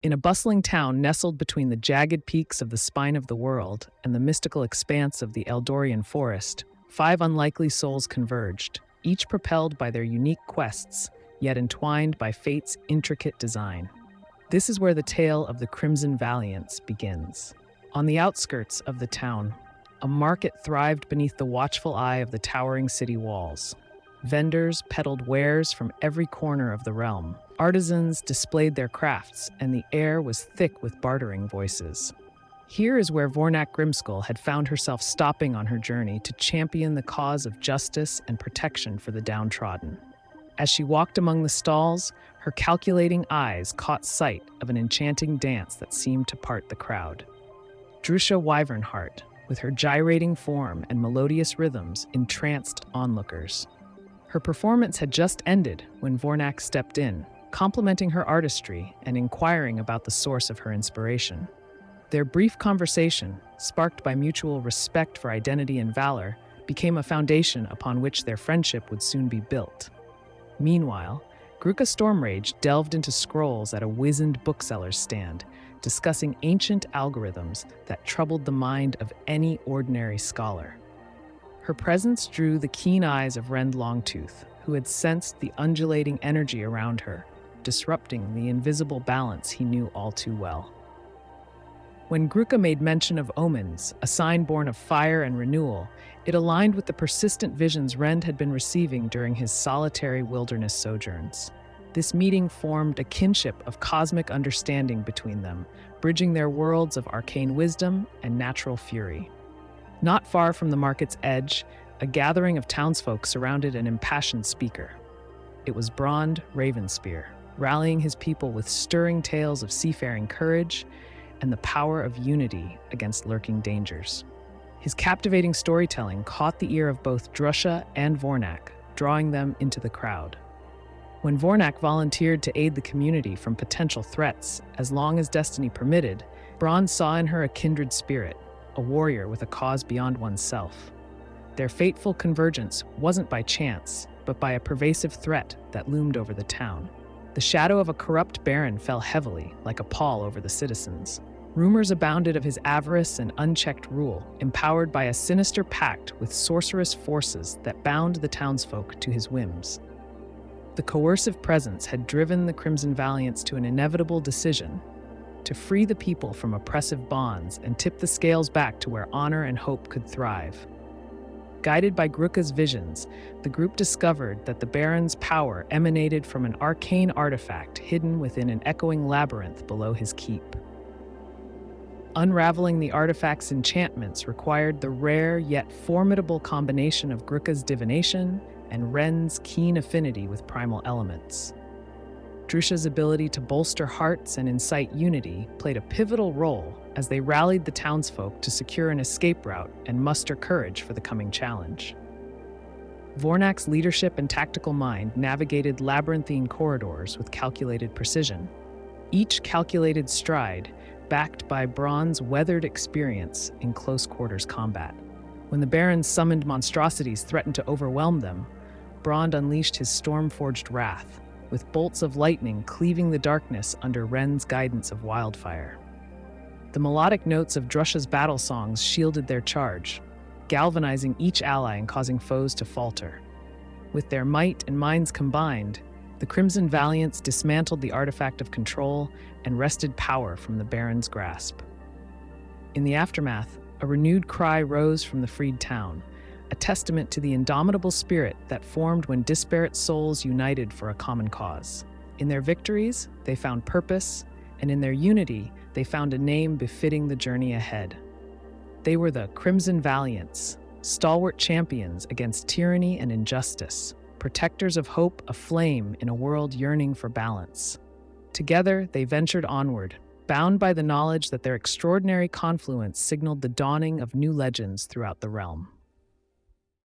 In a bustling town nestled between the jagged peaks of the spine of the world and the mystical expanse of the Eldorian forest, five unlikely souls converged, each propelled by their unique quests, yet entwined by fate's intricate design. This is where the tale of the Crimson Valiants begins. On the outskirts of the town, a market thrived beneath the watchful eye of the towering city walls. Vendors peddled wares from every corner of the realm. Artisans displayed their crafts, and the air was thick with bartering voices. Here is where Vornak Grimskull had found herself stopping on her journey to champion the cause of justice and protection for the downtrodden. As she walked among the stalls, her calculating eyes caught sight of an enchanting dance that seemed to part the crowd. Drusha Wyvernheart, with her gyrating form and melodious rhythms, entranced onlookers. Her performance had just ended when Vornak stepped in, complimenting her artistry and inquiring about the source of her inspiration. Their brief conversation, sparked by mutual respect for identity and valor, became a foundation upon which their friendship would soon be built. Meanwhile, Gruka Stormrage delved into scrolls at a wizened bookseller's stand, discussing ancient algorithms that troubled the mind of any ordinary scholar. Her presence drew the keen eyes of Rend Longtooth, who had sensed the undulating energy around her, disrupting the invisible balance he knew all too well. When Gruka made mention of omens, a sign born of fire and renewal, it aligned with the persistent visions Rend had been receiving during his solitary wilderness sojourns. This meeting formed a kinship of cosmic understanding between them, bridging their worlds of arcane wisdom and natural fury. Not far from the market's edge, a gathering of townsfolk surrounded an impassioned speaker. It was Brond Ravenspear, rallying his people with stirring tales of seafaring courage and the power of unity against lurking dangers. His captivating storytelling caught the ear of both Drusha and Vornak, drawing them into the crowd. When Vornak volunteered to aid the community from potential threats as long as destiny permitted, Brond saw in her a kindred spirit, a warrior with a cause beyond oneself. Their fateful convergence wasn't by chance, but by a pervasive threat that loomed over the town. The shadow of a corrupt baron fell heavily, like a pall over the citizens. Rumors abounded of his avarice and unchecked rule, empowered by a sinister pact with sorcerous forces that bound the townsfolk to his whims. The coercive presence had driven the Crimson Valiants to an inevitable decision: to free the people from oppressive bonds and tip the scales back to where honor and hope could thrive. Guided by Gruka's visions, the group discovered that the Baron's power emanated from an arcane artifact hidden within an echoing labyrinth below his keep. Unraveling the artifact's enchantments required the rare yet formidable combination of Gruka's divination and Rend's keen affinity with primal elements. Drusha's ability to bolster hearts and incite unity played a pivotal role as they rallied the townsfolk to secure an escape route and muster courage for the coming challenge. Vornak's leadership and tactical mind navigated labyrinthine corridors with calculated precision, each calculated stride backed by Brond's weathered experience in close-quarters combat. When the Baron's summoned monstrosities threatened to overwhelm them, Brond unleashed his storm-forged wrath, with bolts of lightning cleaving the darkness under Rend's guidance of wildfire. The melodic notes of Drusha's battle songs shielded their charge, galvanizing each ally and causing foes to falter. With their might and minds combined, the Crimson Valiants dismantled the artifact of control and wrested power from the Baron's grasp. In the aftermath, a renewed cry rose from the freed town, a testament to the indomitable spirit that formed when disparate souls united for a common cause. In their victories, they found purpose, and in their unity, they found a name befitting the journey ahead. They were the Crimson Valiants, stalwart champions against tyranny and injustice, protectors of hope aflame in a world yearning for balance. Together, they ventured onward, bound by the knowledge that their extraordinary confluence signaled the dawning of new legends throughout the realm.